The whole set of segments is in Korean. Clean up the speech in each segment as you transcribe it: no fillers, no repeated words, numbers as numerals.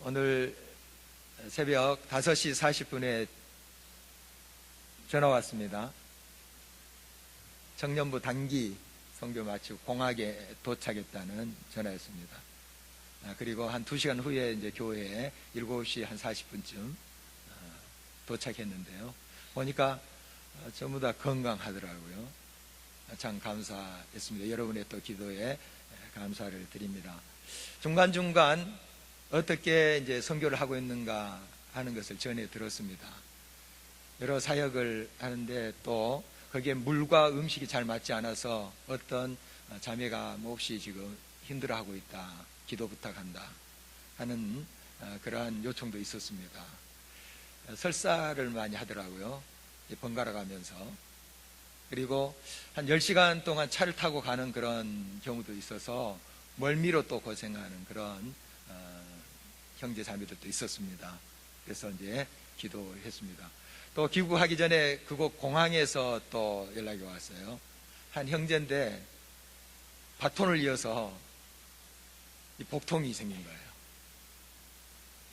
오늘 새벽 5시 40분에 전화 왔습니다. 청년부 단기 선교 마치고 공학에 도착했다는 전화였습니다. 그리고 한 2시간 후에 이제 교회에 7시 한 40분쯤 도착했는데요. 보니까 전부 다 건강하더라고요. 참 감사했습니다. 여러분의 또 기도에 감사를 드립니다. 중간중간 어떻게 이제 선교를 하고 있는가 하는 것을 전해 들었습니다. 여러 사역을 하는데 또 거기에 물과 음식이 잘 맞지 않아서 어떤 자매가 몹시 지금 힘들어하고 있다, 기도 부탁한다 하는 그러한 요청도 있었습니다. 설사를 많이 하더라고요. 번갈아 가면서. 그리고 한 10시간 동안 차를 타고 가는 그런 경우도 있어서 멀미로 또 고생하는 그런 형제 자매들도 있었습니다. 그래서 이제 기도했습니다. 또 귀국하기 전에 그곳 공항에서 또 연락이 왔어요. 한 형제인데 바톤을 이어서 이 복통이 생긴 거예요.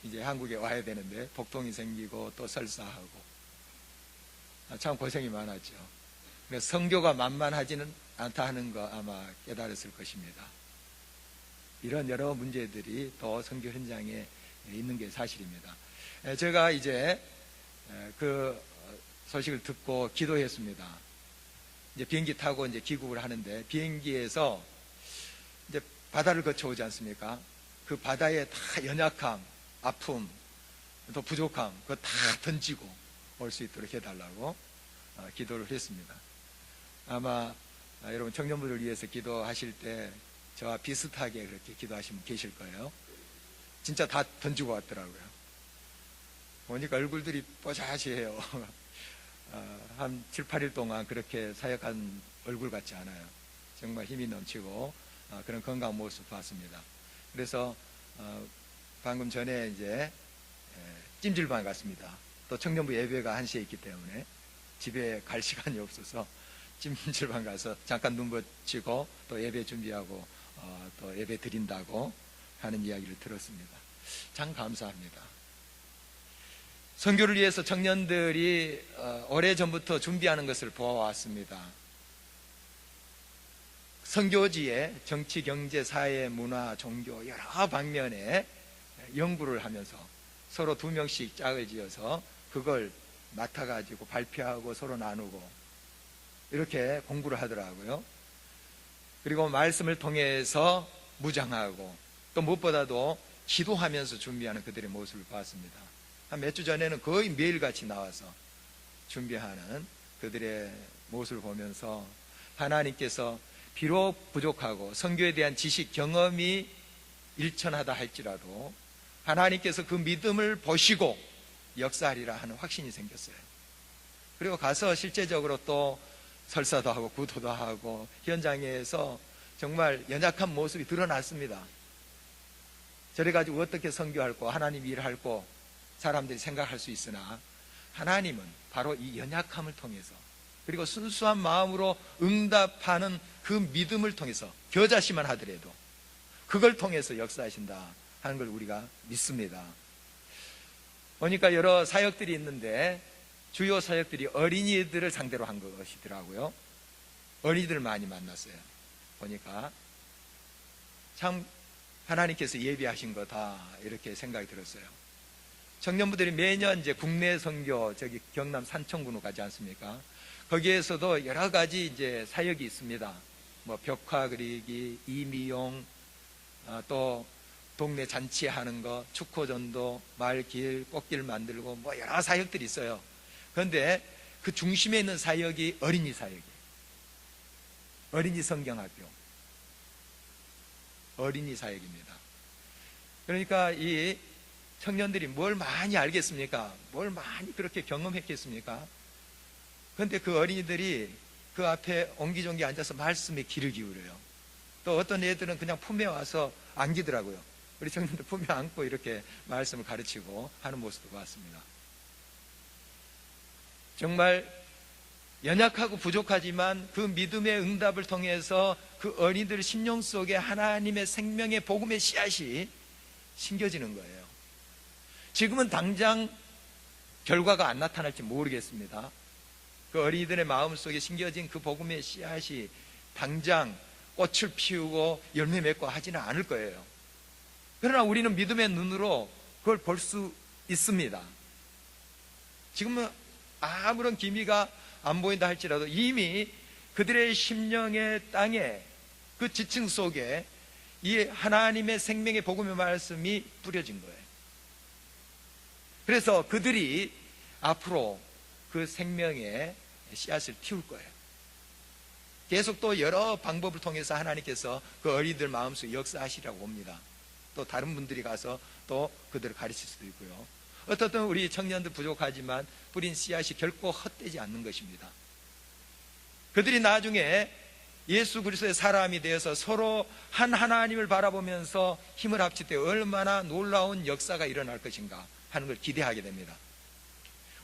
이제 한국에 와야 되는데 복통이 생기고 또 설사하고 참 고생이 많았죠. 그래서 선교가 만만하지는 않다 하는 거 아마 깨달았을 것입니다. 이런 여러 문제들이 또 선교 현장에 있는 게 사실입니다. 제가 이제 그 소식을 듣고 기도했습니다. 이제 비행기 타고 이제 귀국을 하는데 비행기에서 이제 바다를 거쳐오지 않습니까? 그 바다에 다 연약함, 아픔, 또 부족함, 그거 다 던지고 올 수 있도록 해달라고 기도를 했습니다. 아마 여러분 청년부를 위해서 기도하실 때 저와 비슷하게 그렇게 기도하시면 계실 거예요. 진짜 다 던지고 왔더라고요. 보니까 얼굴들이 뽀샤시해요. 한 7, 8일 동안 그렇게 사역한 얼굴 같지 않아요. 정말 힘이 넘치고 그런 건강 모습 봤습니다. 그래서 방금 전에 이제 찜질방 갔습니다. 또 청년부 예배가 1시에 있기 때문에 집에 갈 시간이 없어서 찜질방 가서 잠깐 눈 붙이고 또 예배 준비하고 또 예배 드린다고 하는 이야기를 들었습니다. 참 감사합니다. 선교를 위해서 청년들이 오래전부터 준비하는 것을 보아왔습니다. 선교지에 정치, 경제, 사회, 문화, 종교 여러 방면에 연구를 하면서 서로 2명씩 짝을 지어서 그걸 맡아가지고 발표하고 서로 나누고 이렇게 공부를 하더라고요. 그리고 말씀을 통해서 무장하고 또 무엇보다도 기도하면서 준비하는 그들의 모습을 봤습니다. 한 몇 주 전에는 거의 매일같이 나와서 준비하는 그들의 모습을 보면서 하나님께서 비록 부족하고 선교에 대한 지식, 경험이 일천하다 할지라도 하나님께서 그 믿음을 보시고 역사하리라 하는 확신이 생겼어요. 그리고 가서 실제적으로 또 설사도 하고 구도도 하고 현장에서 정말 연약한 모습이 드러났습니다. 저래가지고 어떻게 선교할고 하나님 일할고 사람들이 생각할 수 있으나 하나님은 바로 이 연약함을 통해서 그리고 순수한 마음으로 응답하는 그 믿음을 통해서 겨자씨만 하더라도 그걸 통해서 역사하신다 하는 걸 우리가 믿습니다. 보니까 여러 사역들이 있는데 주요 사역들이 어린이들을 상대로 한 것이더라고요. 어린이들 많이 만났어요. 보니까 참 하나님께서 예비하신 거다 이렇게 생각이 들었어요. 청년부들이 매년 이제 국내 선교 저기 경남 산청군으로 가지 않습니까? 거기에서도 여러 가지 이제 사역이 있습니다. 뭐 벽화 그리기, 이미용, 또 동네 잔치하는 거, 축호전도, 말길, 꽃길 만들고 뭐 여러 사역들이 있어요. 그런데 그 중심에 있는 사역이 어린이 사역이에요. 어린이 성경학교, 어린이 사역입니다. 그러니까 이 청년들이 뭘 많이 알겠습니까? 뭘 많이 그렇게 경험했겠습니까? 그런데 그 어린이들이 그 앞에 옹기종기 앉아서 말씀에 귀를 기울여요. 또 어떤 애들은 그냥 품에 와서 안기더라고요. 우리 청년들 품에 안고 이렇게 말씀을 가르치고 하는 모습도 봤습니다. 정말 연약하고 부족하지만 그 믿음의 응답을 통해서 그 어린이들 심령 속에 하나님의 생명의 복음의 씨앗이 심겨지는 거예요. 지금은 당장 결과가 안 나타날지 모르겠습니다. 그 어린이들의 마음속에 심겨진 그 복음의 씨앗이 당장 꽃을 피우고 열매 맺고 하지는 않을 거예요. 그러나 우리는 믿음의 눈으로 그걸 볼 수 있습니다. 지금은 아무런 기미가 안 보인다 할지라도 이미 그들의 심령의 땅에, 그 지층 속에 이 하나님의 생명의 복음의 말씀이 뿌려진 거예요. 그래서 그들이 앞으로 그 생명의 씨앗을 틔울 거예요. 계속 또 여러 방법을 통해서 하나님께서 그 어린이들 마음속에 역사하시라고 봅니다. 또 다른 분들이 가서 또 그들을 가르칠 수도 있고요. 어떻든 우리 청년들 부족하지만 뿌린 씨앗이 결코 헛되지 않는 것입니다. 그들이 나중에 예수 그리스도의 사람이 되어서 서로 한 하나님을 바라보면서 힘을 합칠 때 얼마나 놀라운 역사가 일어날 것인가 하는 걸 기대하게 됩니다.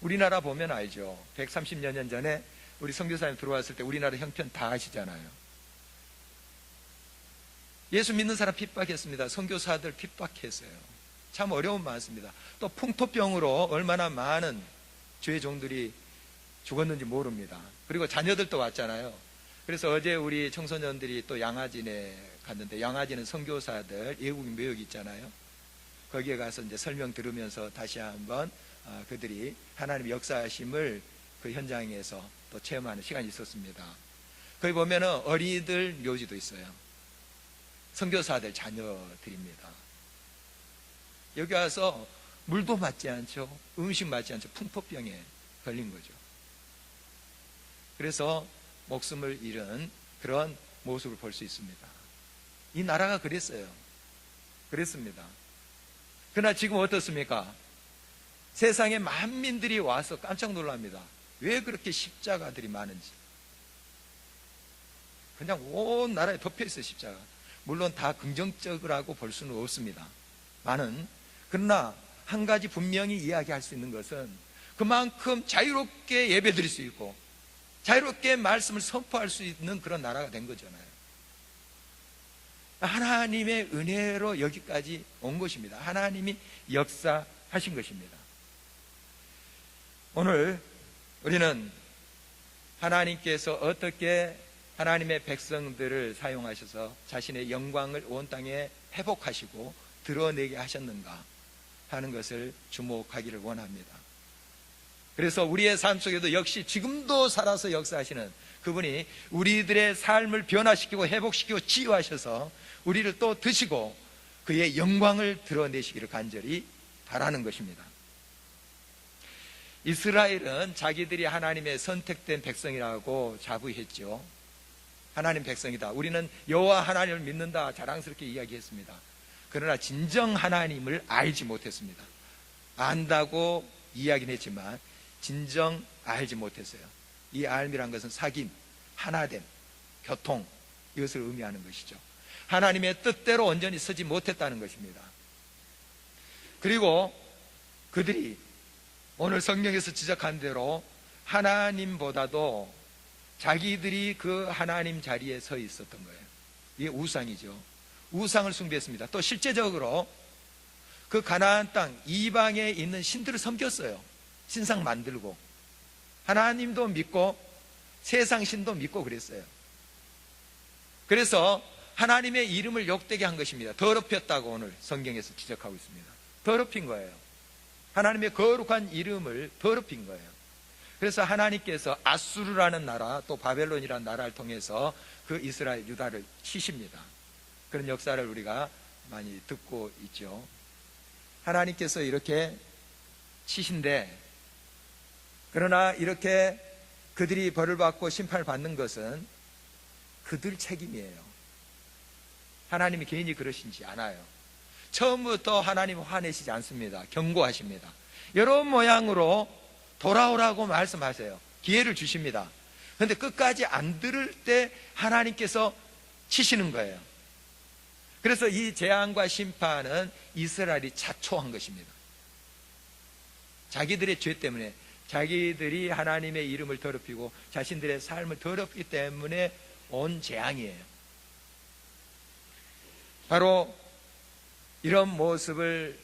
우리나라 보면 알죠. 130여 년 전에 우리 선교사님 들어왔을 때 우리나라 형편 다 아시잖아요. 예수 믿는 사람 핍박했습니다. 선교사들 핍박했어요. 참 어려움 많습니다. 또 풍토병으로 얼마나 많은 주의 종들이 죽었는지 모릅니다. 그리고 자녀들도 왔잖아요. 그래서 어제 우리 청소년들이 또 양화진에 갔는데, 양화진은 선교사들 예국인 묘역 있잖아요. 거기에 가서 이제 설명 들으면서 다시 한번 그들이 하나님의 역사하심을 그 현장에서 또 체험하는 시간이 있었습니다. 거기 보면은 어린이들 묘지도 있어요. 선교사들 자녀들입니다. 여기 와서 물도 맞지 않죠. 음식 맞지 않죠. 풍토병에 걸린 거죠. 그래서 목숨을 잃은 그런 모습을 볼 수 있습니다. 이 나라가 그랬어요. 그랬습니다. 그러나 지금 어떻습니까? 세상에 만민들이 와서 깜짝 놀랍니다. 왜 그렇게 십자가들이 많은지. 그냥 온 나라에 덮여 있어요, 십자가. 물론 다 긍정적이라고 볼 수는 없습니다. 그러나 한 가지 분명히 이야기할 수 있는 것은 그만큼 자유롭게 예배 드릴 수 있고 자유롭게 말씀을 선포할 수 있는 그런 나라가 된 거잖아요. 하나님의 은혜로 여기까지 온 것입니다. 하나님이 역사하신 것입니다. 오늘 우리는 하나님께서 어떻게 하나님의 백성들을 사용하셔서 자신의 영광을 온 땅에 회복하시고 드러내게 하셨는가 하는 것을 주목하기를 원합니다. 그래서 우리의 삶 속에도 역시 지금도 살아서 역사하시는 그분이 우리들의 삶을 변화시키고 회복시키고 치유하셔서 우리를 또 드시고 그의 영광을 드러내시기를 간절히 바라는 것입니다. 이스라엘은 자기들이 하나님의 선택된 백성이라고 자부했죠. 하나님 백성이다. 우리는 여호와 하나님을 믿는다. 자랑스럽게 이야기했습니다. 그러나 진정 하나님을 알지 못했습니다. 안다고 이야기는 했지만 진정 알지 못했어요. 이 알미란 것은 사귐, 하나됨, 교통, 이것을 의미하는 것이죠. 하나님의 뜻대로 온전히 서지 못했다는 것입니다. 그리고 그들이 오늘 성경에서 지적한 대로 하나님보다도 자기들이 그 하나님 자리에 서 있었던 거예요. 이게 우상이죠. 우상을 숭배했습니다. 또 실제적으로 그 가나안 땅 이방에 있는 신들을 섬겼어요. 신상 만들고 하나님도 믿고 세상 신도 믿고 그랬어요. 그래서 하나님의 이름을 욕되게 한 것입니다. 더럽혔다고 오늘 성경에서 지적하고 있습니다. 더럽힌 거예요. 하나님의 거룩한 이름을 더럽힌 거예요. 그래서 하나님께서 아수르라는 나라 또 바벨론이라는 나라를 통해서 그 이스라엘 유다를 치십니다. 그런 역사를 우리가 많이 듣고 있죠. 하나님께서 이렇게 치신데, 그러나 이렇게 그들이 벌을 받고 심판을 받는 것은 그들 책임이에요. 하나님이 개인이 그러신지 않아요. 처음부터 하나님은 화내시지 않습니다. 경고하십니다. 여러 모양으로 돌아오라고 말씀하세요. 기회를 주십니다. 그런데 끝까지 안 들을 때 하나님께서 치시는 거예요. 그래서 이 재앙과 심판은 이스라엘이 자초한 것입니다. 자기들의 죄 때문에, 자기들이 하나님의 이름을 더럽히고 자신들의 삶을 더럽히기 때문에 온 재앙이에요. 바로 이런 모습을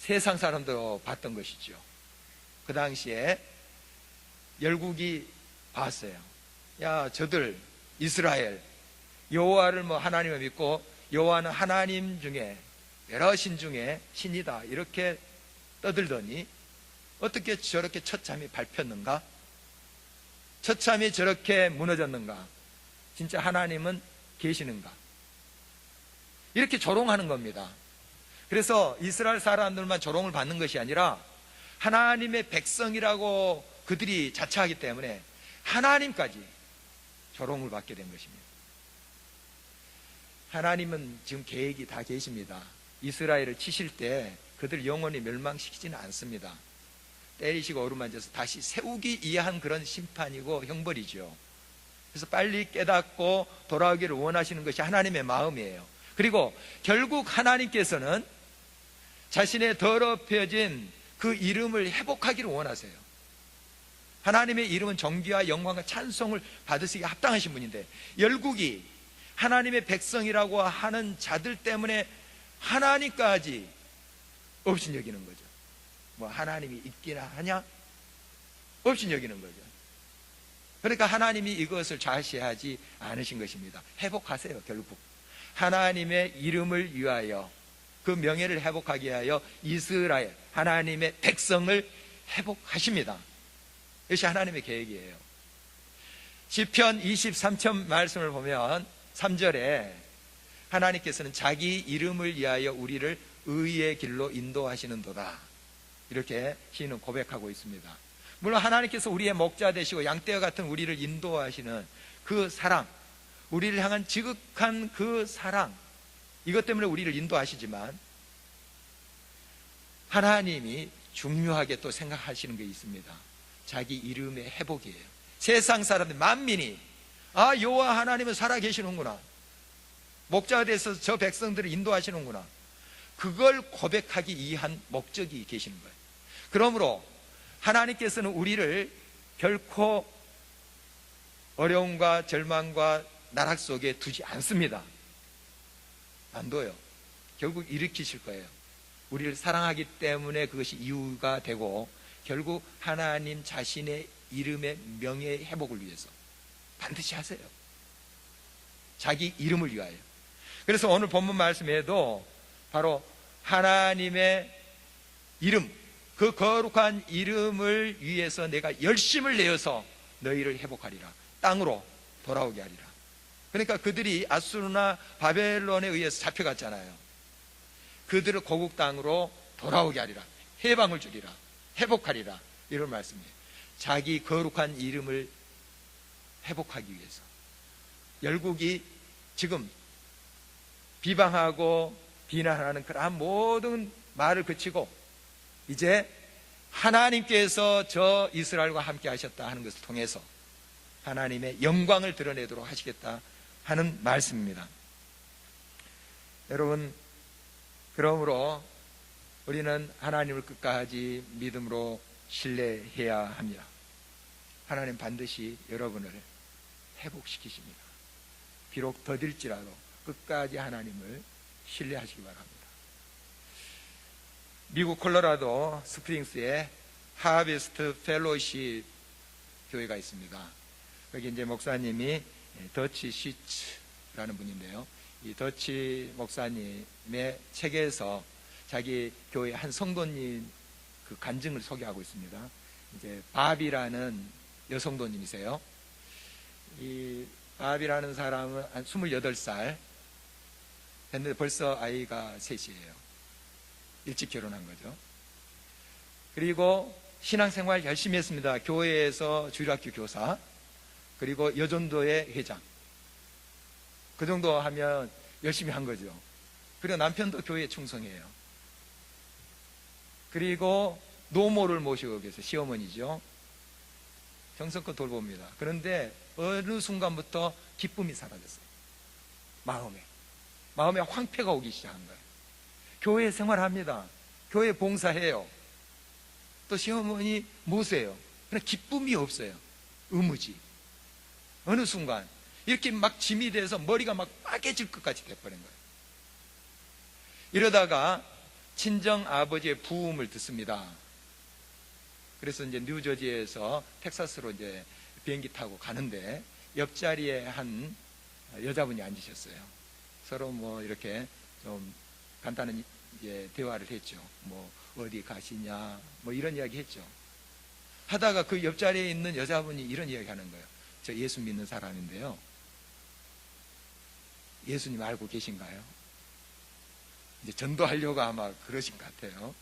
세상 사람도 봤던 것이죠. 그 당시에 열국이 봤어요. 야, 저들 이스라엘 여호와를 하나님을 믿고 여호와는 하나님 중에 여러 신 중에 신이다 이렇게 떠들더니 어떻게 저렇게 처참히 밟혔는가? 처참히 저렇게 무너졌는가? 진짜 하나님은 계시는가? 이렇게 조롱하는 겁니다. 그래서 이스라엘 사람들만 조롱을 받는 것이 아니라 하나님의 백성이라고 그들이 자처하기 때문에 하나님까지 조롱을 받게 된 것입니다. 하나님은 지금 계획이 다 계십니다. 이스라엘을 치실 때 그들 영원히 멸망시키지는 않습니다. 때리시고 어루만져서 다시 세우기 위한 그런 심판이고 형벌이죠. 그래서 빨리 깨닫고 돌아오기를 원하시는 것이 하나님의 마음이에요. 그리고 결국 하나님께서는 자신의 더럽혀진 그 이름을 회복하기를 원하세요. 하나님의 이름은 존귀와 영광과 찬송을 받으시기에 합당하신 분인데 열국이 하나님의 백성이라고 하는 자들 때문에 하나님까지 업신여기는 거죠. 하나님이 있기나 하냐? 업신여기는 거죠. 그러니까 하나님이 이것을 좌시하지 않으신 것입니다. 회복하세요. 결국 하나님의 이름을 위하여 그 명예를 회복하기 위하여 이스라엘 하나님의 백성을 회복하십니다. 이것이 하나님의 계획이에요. 시편 23편 말씀을 보면 3절에 하나님께서는 자기 이름을 위하여 우리를 의의 길로 인도하시는도다 이렇게 시인은 고백하고 있습니다. 물론 하나님께서 우리의 목자 되시고 양떼와 같은 우리를 인도하시는 그 사랑, 우리를 향한 지극한 그 사랑, 이것 때문에 우리를 인도하시지만 하나님이 중요하게 또 생각하시는 게 있습니다. 자기 이름의 회복이에요. 세상 사람들 만민이 여호와 하나님은 살아계시는구나, 목자가 돼서 저 백성들을 인도하시는구나, 그걸 고백하기 위한 목적이 계시는 거예요. 그러므로 하나님께서는 우리를 결코 어려움과 절망과 나락 속에 두지 않습니다. 안 둬요. 결국 일으키실 거예요. 우리를 사랑하기 때문에 그것이 이유가 되고 결국 하나님 자신의 이름의 명예 회복을 위해서 반드시 하세요. 자기 이름을 위하여. 그래서 오늘 본문 말씀에도 바로 하나님의 이름, 그 거룩한 이름을 위해서 내가 열심을 내어서 너희를 회복하리라, 땅으로 돌아오게 하리라. 그러니까 그들이 아수르나 바벨론에 의해서 잡혀갔잖아요. 그들을 고국 땅으로 돌아오게 하리라, 해방을 주리라, 회복하리라, 이런 말씀이에요. 자기 거룩한 이름을 회복하기 위해서. 열국이 지금 비방하고 비난하는 그러한 모든 말을 그치고 이제 하나님께서 저 이스라엘과 함께 하셨다 하는 것을 통해서 하나님의 영광을 드러내도록 하시겠다 하는 말씀입니다. 여러분, 그러므로 우리는 하나님을 끝까지 믿음으로 신뢰해야 합니다. 하나님 반드시 여러분을 회복시키십니다. 비록 더딜지라도 끝까지 하나님을 신뢰하시기 바랍니다. 미국 콜로라도 스프링스에 하베스트 펠로우십 교회가 있습니다. 거기 이제 목사님이 더치 시츠라는 분인데요. 이 더치 목사님의 책에서 자기 교회 한 성도님 그 간증을 소개하고 있습니다. 이제 바비라는 여성도님이세요. 이 바비라는 사람은 한 28살 했는데 벌써 아이가 셋이에요. 일찍 결혼한 거죠. 그리고 신앙생활 열심히 했습니다. 교회에서 주일학교 교사, 그리고 여전도의 회장, 그 정도 하면 열심히 한 거죠. 그리고 남편도 교회에 충성해요. 그리고 노모를 모시고 계세요. 시어머니죠. 정성껏 돌봅니다. 그런데 어느 순간부터 기쁨이 사라졌어요. 마음에 황폐가 오기 시작한 거예요. 교회 생활합니다. 교회 봉사해요. 또 시어머니 모세요. 그러나 기쁨이 없어요. 의무지. 어느 순간 이렇게 막 짐이 돼서 머리가 막 빠개질 것 같이 돼버린 거예요. 이러다가 친정 아버지의 부음을 듣습니다. 그래서 이제 뉴저지에서 텍사스로 이제 비행기 타고 가는데 옆자리에 한 여자분이 앉으셨어요. 서로 뭐 이렇게 좀 간단한 대화를 했죠. 뭐 어디 가시냐 뭐 이런 이야기 했죠. 하다가 그 옆자리에 있는 여자분이 이런 이야기 하는 거예요. 저 예수 믿는 사람인데요, 예수님 알고 계신가요? 이제 전도하려고 아마 그러신 것 같아요.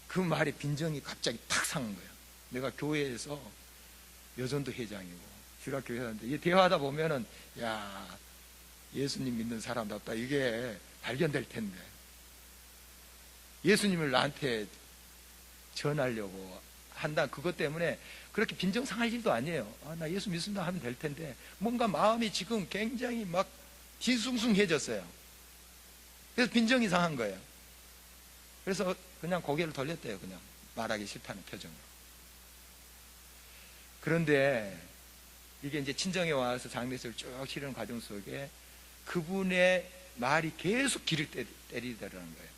그 말에 빈정이 갑자기 탁 상한 거예요. 내가 교회에서 여전도 회장이고 주일학교 회장인데 이 대화하다 보면은 야, 예수님 믿는 사람답다 이게 발견될 텐데 예수님을 나한테 전하려고 한다. 그것 때문에 그렇게 빈정 상할 일도 아니에요. 나 예수 믿습니다 하면 될 텐데 뭔가 마음이 지금 굉장히 막 뒤숭숭해졌어요. 그래서 빈정이 상한 거예요. 그래서 그냥 고개를 돌렸대요. 그냥 말하기 싫다는 표정으로. 그런데 이게 이제 친정에 와서 장례식을 쭉 치르는 과정 속에 그분의 말이 계속 귀를 때리더라는 거예요.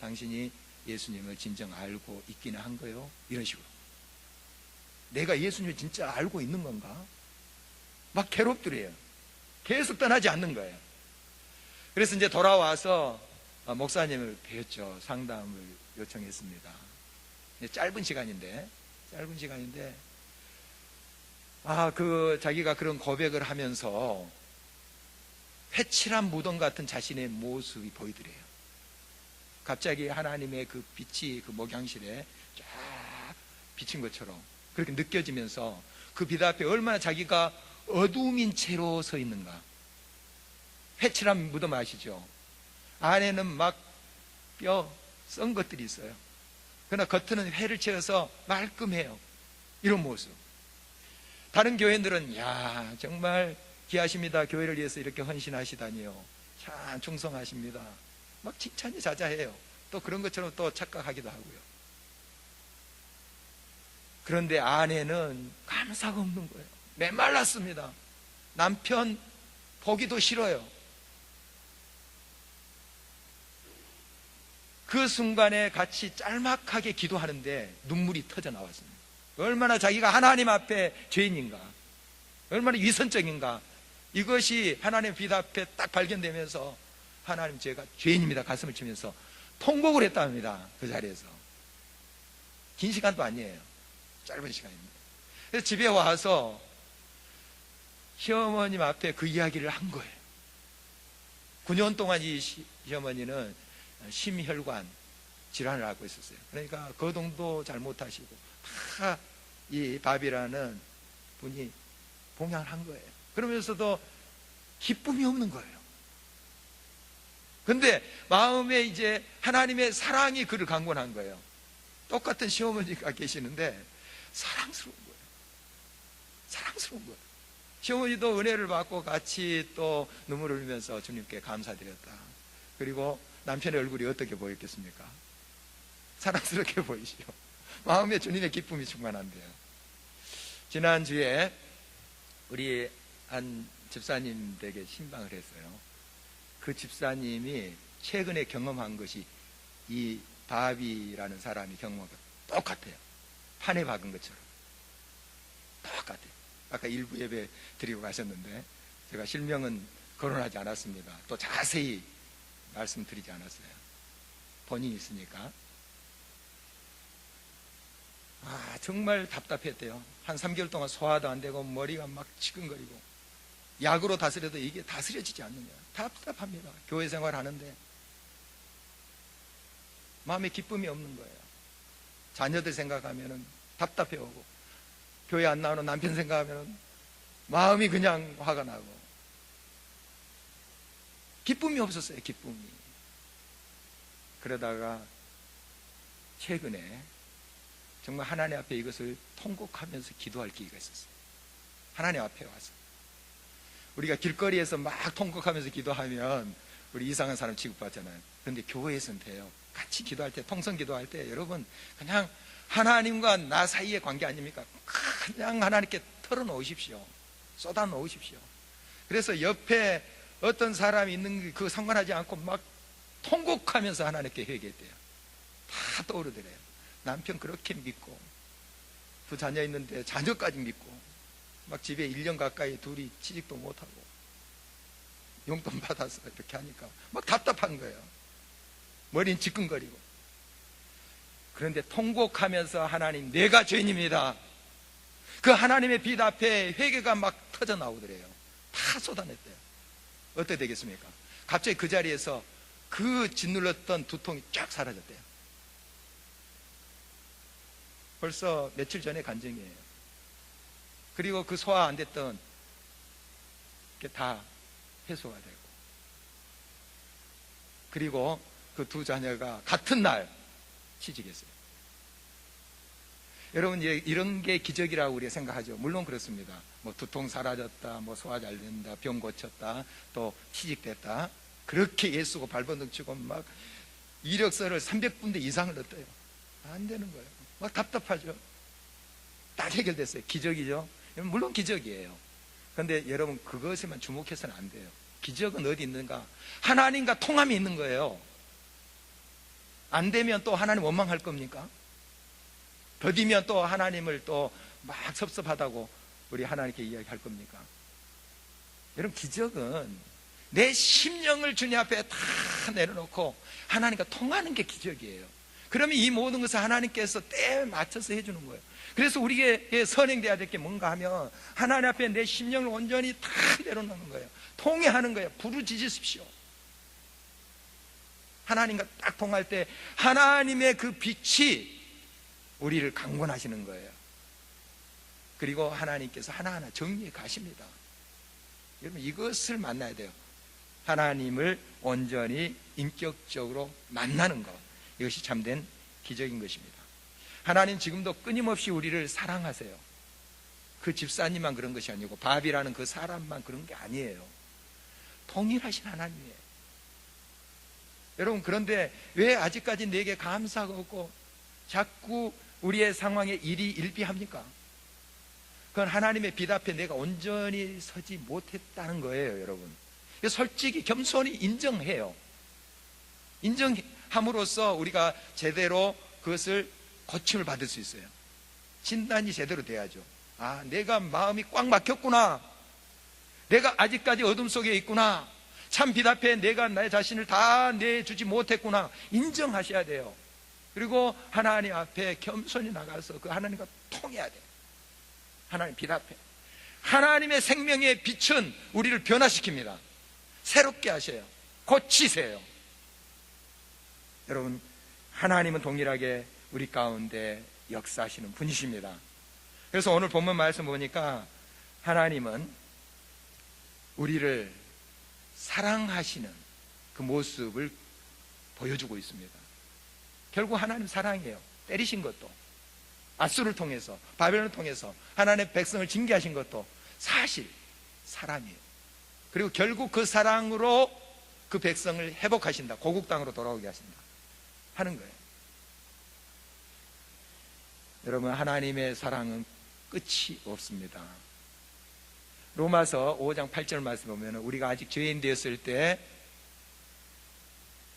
당신이 예수님을 진정 알고 있기는 한 거요? 이런 식으로. 내가 예수님을 진짜 알고 있는 건가? 막 괴롭더래요. 계속 떠나지 않는 거예요. 그래서 이제 돌아와서 목사님을 뵈었죠. 상담을 요청했습니다. 짧은 시간인데 자기가 그런 고백을 하면서 회칠한 무덤 같은 자신의 모습이 보이더래요. 갑자기 하나님의 그 빛이 그 목양실에 쫙 비친 것처럼 그렇게 느껴지면서 그 빛 앞에 얼마나 자기가 어두움인 채로 서 있는가. 회칠한 무덤 아시죠? 안에는 막 뼈 썬 것들이 있어요. 그러나 겉은 회를 채워서 말끔해요. 이런 모습. 다른 교회들은 야, 정말 귀하십니다. 교회를 위해서 이렇게 헌신하시다니요. 참 충성하십니다. 막 칭찬이 자자해요. 또 그런 것처럼 또 착각하기도 하고요. 그런데 안에는 감사가 없는 거예요. 메말랐습니다. 남편 보기도 싫어요. 그 순간에 같이 짤막하게 기도하는데 눈물이 터져 나왔습니다. 얼마나 자기가 하나님 앞에 죄인인가, 얼마나 위선적인가. 이것이 하나님 빛 앞에 딱 발견되면서 하나님 제가 죄인입니다 가슴을 치면서 통곡을 했답니다. 그 자리에서. 긴 시간도 아니에요. 짧은 시간입니다. 그래서 집에 와서 시어머님 앞에 그 이야기를 한 거예요. 9년 동안 이 시어머니는 심혈관 질환을 앓고 있었어요. 그러니까 거동도 잘 못하시고 다 이 밥이라는 분이 봉양을 한 거예요. 그러면서도 기쁨이 없는 거예요. 근데 마음에 이제 하나님의 사랑이 그를 강권한 거예요. 똑같은 시어머니가 계시는데 사랑스러운 거예요. 사랑스러운 거예요. 시어머니도 은혜를 받고 같이 또 눈물을 흘리면서 주님께 감사드렸다. 그리고 남편의 얼굴이 어떻게 보였겠습니까? 사랑스럽게 보이시죠? 마음에 주님의 기쁨이 충만한데요. 지난주에 우리 한 집사님 댁에 신방을 했어요. 그 집사님이 최근에 경험한 것이 이 바비라는 사람이 경험한 것 똑같아요. 판에 박은 것처럼 똑같아요. 아까 일부 예배 드리고 가셨는데 제가 실명은 거론하지 않았습니다. 또 자세히 말씀드리지 않았어요. 본인이 있으니까. 정말 답답했대요. 한 3개월 동안 소화도 안 되고 머리가 막 지끈거리고 약으로 다스려도 이게 다스려지지 않는 거예요. 답답합니다. 교회 생활 하는데 마음에 기쁨이 없는 거예요. 자녀들 생각하면 답답해오고 교회 안 나오는 남편 생각하면 마음이 그냥 화가 나고 기쁨이 없었어요. 기쁨이. 그러다가 최근에 정말 하나님 앞에 이것을 통곡하면서 기도할 기회가 있었어요. 하나님 앞에 와서. 우리가 길거리에서 막 통곡하면서 기도하면 우리 이상한 사람 취급받잖아요. 그런데 교회에서는 돼요. 같이 기도할 때, 통성 기도할 때 여러분 그냥 하나님과 나 사이의 관계 아닙니까? 그냥 하나님께 털어놓으십시오. 쏟아놓으십시오. 그래서 옆에 어떤 사람이 있는 그 상관하지 않고 막 통곡하면서 하나님께 회개했대요. 다 떠오르더래요. 남편 그렇게 믿고, 두 자녀 있는데 자녀까지 믿고, 막 집에 1년 가까이 둘이 취직도 못하고 용돈 받아서 이렇게 하니까 막 답답한 거예요. 머리는 지끈거리고. 그런데 통곡하면서 하나님, 내가 죄인입니다. 그 하나님의 빛 앞에 회개가 막 터져 나오더래요. 다 쏟아냈대요. 어떻게 되겠습니까? 갑자기 그 자리에서 그 짓눌렀던 두통이 쫙 사라졌대요. 벌써 며칠 전에 간증이에요. 그리고 그 소화 안 됐던 게 다 해소가 되고, 그리고 그 두 자녀가 같은 날 취직했어요. 여러분, 이런 게 기적이라고 우리가 생각하죠. 물론 그렇습니다. 뭐 두통 사라졌다, 뭐 소화 잘 된다, 병 고쳤다, 또 취직됐다. 그렇게 예수고 발버둥 치고 막 이력서를 300군데 이상을 넣었대요. 안 되는 거예요. 막 답답하죠. 딱 해결됐어요. 기적이죠. 물론 기적이에요. 그런데 여러분, 그것에만 주목해서는 안 돼요. 기적은 어디 있는가? 하나님과 통함이 있는 거예요. 안 되면 또 하나님 원망할 겁니까? 더디면 또 하나님을 또 막 섭섭하다고 우리 하나님께 이야기할 겁니까? 여러분, 기적은 내 심령을 주님 앞에 다 내려놓고 하나님과 통하는 게 기적이에요. 그러면 이 모든 것을 하나님께서 때에 맞춰서 해주는 거예요. 그래서 우리에게 선행돼야 될 게 뭔가 하면 하나님 앞에 내 심령을 온전히 다 내려놓는 거예요. 통회하는 거예요. 부르짖으십시오. 하나님과 딱 통할 때 하나님의 그 빛이 우리를 강권하시는 거예요. 그리고 하나님께서 하나하나 정리해 가십니다. 여러분, 이것을 만나야 돼요. 하나님을 온전히 인격적으로 만나는 것, 이것이 참된 기적인 것입니다. 하나님 지금도 끊임없이 우리를 사랑하세요. 그 집사님만 그런 것이 아니고 바비라는 그 사람만 그런 게 아니에요. 동일하신 하나님이에요. 여러분, 그런데 왜 아직까지 내게 감사가 없고 자꾸 우리의 상황에 일이 일비합니까? 그건 하나님의 빛 앞에 내가 온전히 서지 못했다는 거예요, 여러분. 솔직히 겸손히 인정해요. 인정함으로써 우리가 제대로 그것을 고침을 받을 수 있어요. 진단이 제대로 돼야죠. 아, 내가 마음이 꽉 막혔구나. 내가 아직까지 어둠 속에 있구나. 참 빛 앞에 내가 나의 자신을 다 내주지 못했구나. 인정하셔야 돼요. 그리고 하나님 앞에 겸손히 나가서 그 하나님과 통해야 돼요. 하나님 빛 앞에. 하나님의 생명의 빛은 우리를 변화시킵니다. 새롭게 하셔요. 고치세요. 여러분, 하나님은 동일하게 우리 가운데 역사하시는 분이십니다. 그래서 오늘 본문 말씀 보니까 하나님은 우리를 사랑하시는 그 모습을 보여주고 있습니다. 결국 하나님 사랑이에요. 때리신 것도, 앗수를 통해서, 바벨론을 통해서 하나님의 백성을 징계하신 것도 사실 사랑이에요. 그리고 결국 그 사랑으로 그 백성을 회복하신다. 고국 땅으로 돌아오게 하신다 하는 거예요. 여러분, 하나님의 사랑은 끝이 없습니다. 로마서 5장 8절 말씀 보면 우리가 아직 죄인 되었을 때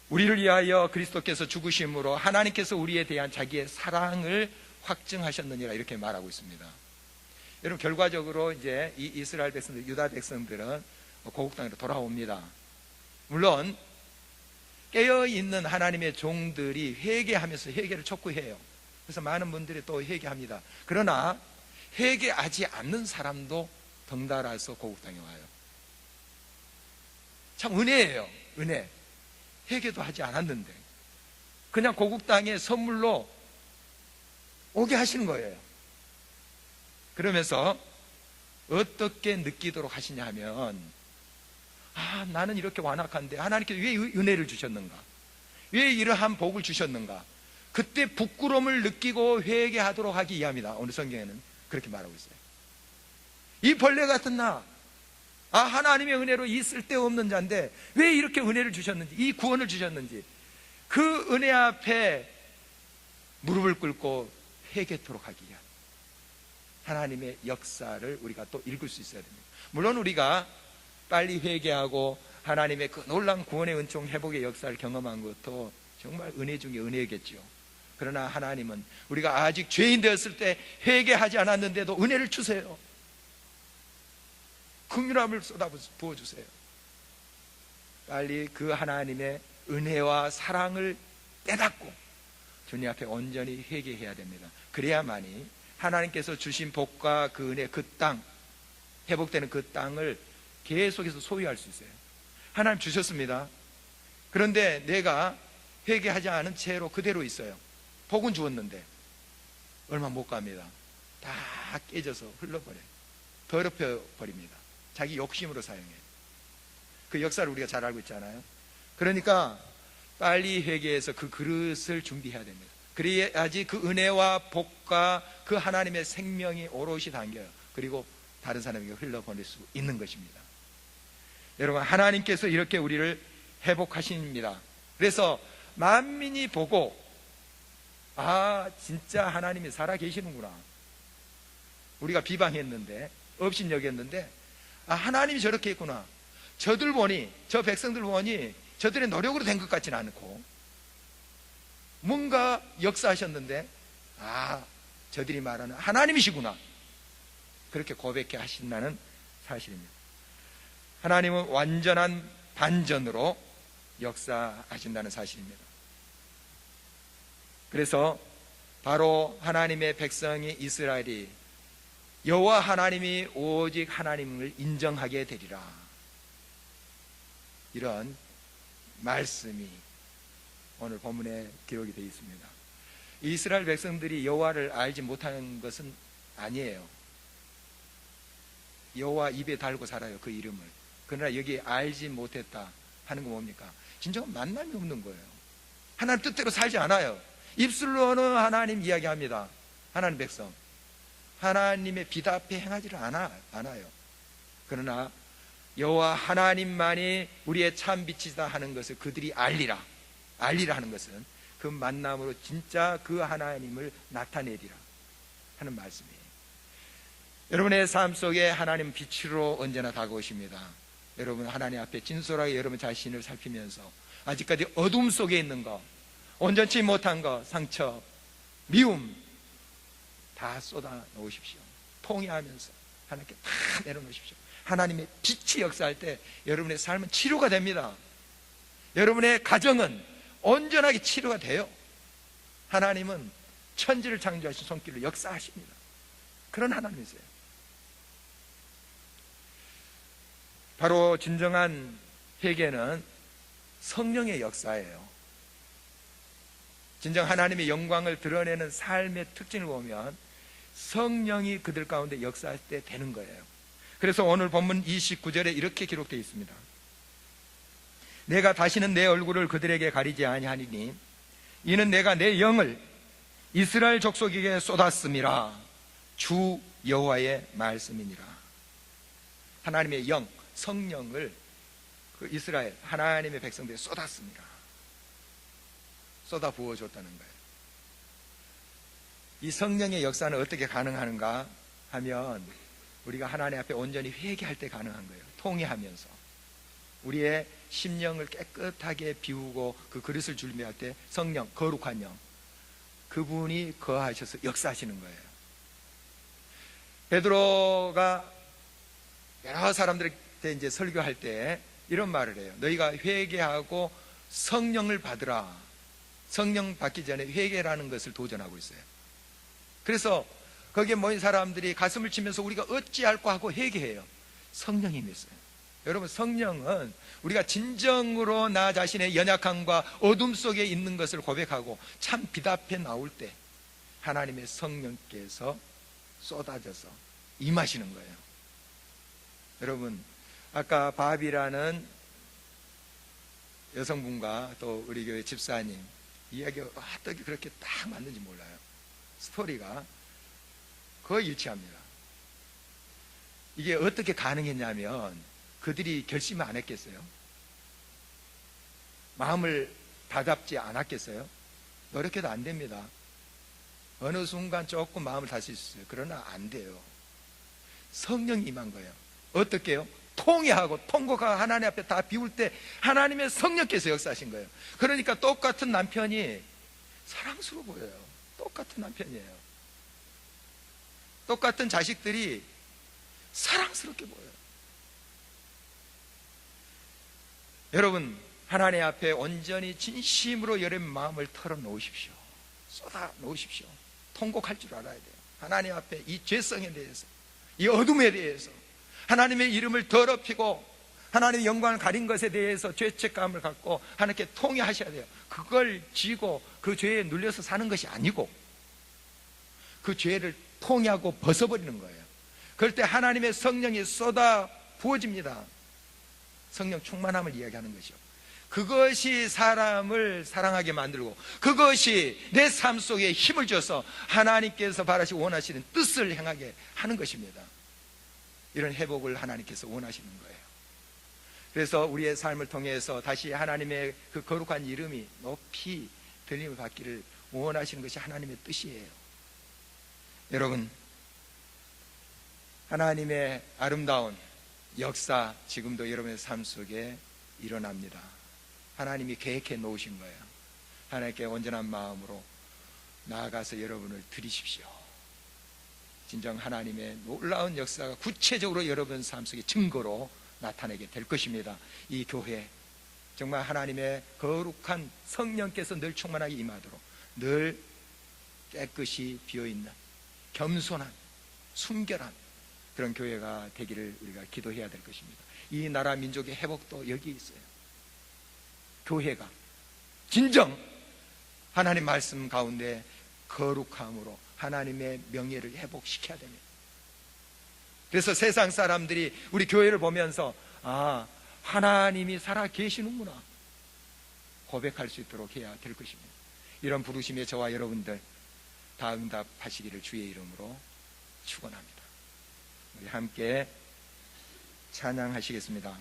우리를 위하여 그리스도께서 죽으심으로 하나님께서 우리에 대한 자기의 사랑을 확증하셨느니라, 이렇게 말하고 있습니다. 여러분, 결과적으로 이제 이 이스라엘 백성들, 유다 백성들은 고국 땅으로 돌아옵니다. 물론 깨어있는 하나님의 종들이 회개하면서 회개를 촉구해요. 그래서 많은 분들이 또 회개합니다. 그러나 회개하지 않는 사람도 덩달아서 고국 땅에 와요. 참 은혜예요. 은혜. 회개도 하지 않았는데 그냥 고국 땅에 선물로 오게 하시는 거예요. 그러면서 어떻게 느끼도록 하시냐 하면, 아, 나는 이렇게 완악한데 하나님께서 왜 은혜를 주셨는가, 왜 이러한 복을 주셨는가, 그때 부끄러움을 느끼고 회개하도록 하기 위함이다. 오늘 성경에는 그렇게 말하고 있어요. 이 벌레 같은 나, 아, 하나님의 은혜로 이 쓸데없는 자인데 왜 이렇게 은혜를 주셨는지, 이 구원을 주셨는지, 그 은혜 앞에 무릎을 꿇고 회개토록 하기 위한 하나님의 역사를 우리가 또 읽을 수 있어야 됩니다. 물론 우리가 빨리 회개하고 하나님의 그 놀라운 구원의 은총 회복의 역사를 경험한 것도 정말 은혜 중에 은혜겠죠. 그러나 하나님은 우리가 아직 죄인 되었을 때 회개하지 않았는데도 은혜를 주세요. 긍휼함을 쏟아 부어주세요. 빨리 그 하나님의 은혜와 사랑을 깨닫고 주님 앞에 온전히 회개해야 됩니다. 그래야만이 하나님께서 주신 복과 그 은혜, 그 땅, 회복되는 그 땅을 계속해서 소유할 수 있어요. 하나님 주셨습니다. 그런데 내가 회개하지 않은 채로 그대로 있어요. 복은 주었는데 얼마 못 갑니다. 다 깨져서 흘러버려요. 더럽혀 버립니다. 자기 욕심으로 사용해요. 그 역사를 우리가 잘 알고 있잖아요. 그러니까 빨리 회개해서 그 그릇을 준비해야 됩니다. 그래야지 그 은혜와 복과 그 하나님의 생명이 오롯이 담겨요. 그리고 다른 사람에게 흘러보낼 수 있는 것입니다. 여러분, 하나님께서 이렇게 우리를 회복하십니다. 그래서 만민이 보고 진짜 하나님이 살아계시는구나. 우리가 비방했는데, 업신여겼는데 하나님이 저렇게 했구나. 저들 보니, 저 백성들 보니 저들의 노력으로 된 것 같지는 않고 뭔가 역사하셨는데 저들이 말하는 하나님이시구나. 그렇게 고백해 하신다는 사실입니다. 하나님은 완전한 반전으로 역사하신다는 사실입니다. 그래서 바로 하나님의 백성이 이스라엘이 여호와 하나님이 오직 하나님을 인정하게 되리라, 이런 말씀이 오늘 본문에 기록이 되어 있습니다. 이스라엘 백성들이 여호와를 알지 못하는 것은 아니에요. 여호와 입에 달고 살아요, 그 이름을. 그러나 여기 알지 못했다 하는 건 뭡니까? 진정한 만남이 없는 거예요. 하나님 뜻대로 살지 않아요. 입술로는 하나님 이야기합니다. 하나님 백성, 하나님의 비답에 행하지를 않아요. 그러나 여호와 하나님만이 우리의 참 빛이다 하는 것을 그들이 알리라 하는 것은 그 만남으로 진짜 그 하나님을 나타내리라 하는 말씀이에요. 여러분의 삶 속에 하나님 빛으로 언제나 다가오십니다. 여러분, 하나님 앞에 진솔하게 여러분 자신을 살피면서 아직까지 어둠 속에 있는 거, 온전치 못한 거, 상처, 미움 다 쏟아 놓으십시오. 통회하면서 하나님께 다 내려놓으십시오. 하나님의 빛이 역사할 때 여러분의 삶은 치료가 됩니다. 여러분의 가정은 온전하게 치료가 돼요. 하나님은 천지를 창조하신 손길로 역사하십니다. 그런 하나님이세요. 바로 진정한 회개는 성령의 역사예요. 진정 하나님의 영광을 드러내는 삶의 특징을 보면 성령이 그들 가운데 역사할 때 되는 거예요. 그래서 오늘 본문 29절에 이렇게 기록되어 있습니다. 내가 다시는 내 얼굴을 그들에게 가리지 아니하리니 이는 내가 내 영을 이스라엘 족속에게 쏟았음이라. 주 여호와의 말씀이니라. 하나님의 영, 성령을 그 이스라엘 하나님의 백성들에 쏟았습니다. 쏟아 부어줬다는 거예요. 이 성령의 역사는 어떻게 가능한가 하면 우리가 하나님 앞에 온전히 회개할 때 가능한 거예요. 통회하면서 우리의 심령을 깨끗하게 비우고 그 그릇을 준비할 때 성령, 거룩한 영, 그분이 거하셔서 역사하시는 거예요. 베드로가 여러 사람들한테 이제 설교할 때 이런 말을 해요. 너희가 회개하고 성령을 받으라. 성령 받기 전에 회개라는 것을 도전하고 있어요. 그래서 거기에 모인 사람들이 가슴을 치면서 우리가 어찌할까 하고 회개해요. 성령이 있어요. 여러분, 성령은 우리가 진정으로 나 자신의 연약함과 어둠 속에 있는 것을 고백하고 참 빛 앞에 나올 때 하나님의 성령께서 쏟아져서 임하시는 거예요. 여러분, 아까 바비라는 여성분과 또 우리 교회 집사님 이야기가 어떻게 그렇게 딱 맞는지 몰라요. 스토리가 거의 일치합니다. 이게 어떻게 가능했냐면 그들이 결심을 안 했겠어요? 마음을 다잡지 않았겠어요? 노력해도 안 됩니다. 어느 순간 조금 마음을 다질 수 있어요. 그러나 안 돼요. 성령이 임한 거예요. 어떻게요? 통회하고 통곡하고 하나님 앞에 다 비울 때 하나님의 성령께서 역사하신 거예요. 그러니까 똑같은 남편이 사랑스러워 보여요. 똑같은 남편이에요. 똑같은 자식들이 사랑스럽게 보여요. 여러분, 하나님 앞에 온전히 진심으로 여러분 마음을 털어놓으십시오. 쏟아 놓으십시오. 통곡할 줄 알아야 돼요. 하나님 앞에 이 죄성에 대해서, 이 어둠에 대해서, 하나님의 이름을 더럽히고 하나님의 영광을 가린 것에 대해서 죄책감을 갖고 하나님께 통회하셔야 돼요. 그걸 지고 그 죄에 눌려서 사는 것이 아니고 그 죄를 통회하고 벗어버리는 거예요. 그럴 때 하나님의 성령이 쏟아 부어집니다. 성령 충만함을 이야기하는 것이요. 그것이 사람을 사랑하게 만들고 그것이 내 삶 속에 힘을 줘서 하나님께서 바라시고 원하시는 뜻을 행하게 하는 것입니다. 이런 회복을 하나님께서 원하시는 거예요. 그래서 우리의 삶을 통해서 다시 하나님의 그 거룩한 이름이 높이 들림을 받기를 원하시는 것이 하나님의 뜻이에요. 여러분, 하나님의 아름다운 역사 지금도 여러분의 삶 속에 일어납니다. 하나님이 계획해 놓으신 거예요. 하나님께 온전한 마음으로 나아가서 여러분을 드리십시오. 진정 하나님의 놀라운 역사가 구체적으로 여러분 삶 속에 증거로 나타나게 될 것입니다. 이 교회 정말 하나님의 거룩한 성령께서 늘 충만하게 임하도록 늘 깨끗이 비어있는 겸손한 순결한 그런 교회가 되기를 우리가 기도해야 될 것입니다. 이 나라 민족의 회복도 여기 있어요. 교회가 진정 하나님 말씀 가운데 거룩함으로 하나님의 명예를 회복시켜야 됩니다. 그래서 세상 사람들이 우리 교회를 보면서 아, 하나님이 살아 계시는구나 고백할 수 있도록 해야 될 것입니다. 이런 부르심에 저와 여러분들 다 응답하시기를 주의 이름으로 축원합니다. 우리 함께 찬양하시겠습니다.